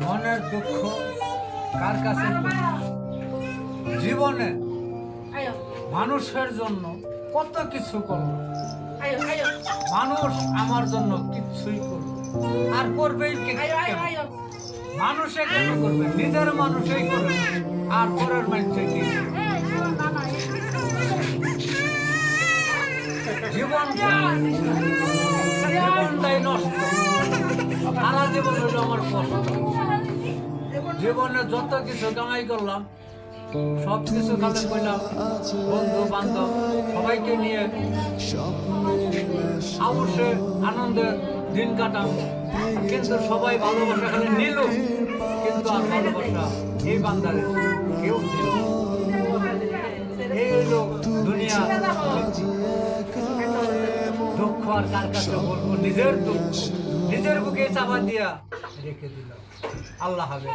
মনের দুঃখ কার কাছে জীবনে মানুষের জন্য কত কিছু করলো, মানুষ আমার জন্য কিছুই করলো আর করবেই কেন? মানুষে কেন করবে? নিজের মানুষই করবে আর পরের মানুষে কি? জীবনটাই নষ্ট, সারা জীবন হইল আমার কষ্ট। জীবনে যত কিছু কামাই করলাম সব কিছু কালে করলাম বন্ধু বান্ধব সবাইকে নিয়ে আবশ্যে আনন্দের দিন কাটাম, কিন্তু সবাই ভালোবাসা খালি নিল, কিন্তু আর ভালোবাসা এই বান্দারে কেউ দিল। এই হইল দুনিয়া দুঃখ। আর কার কাছে বলবো? নিজের দুঃখ নিজের বুকে চাপা দিয়া রেখে দিল। আল্লাহ হাফেজ।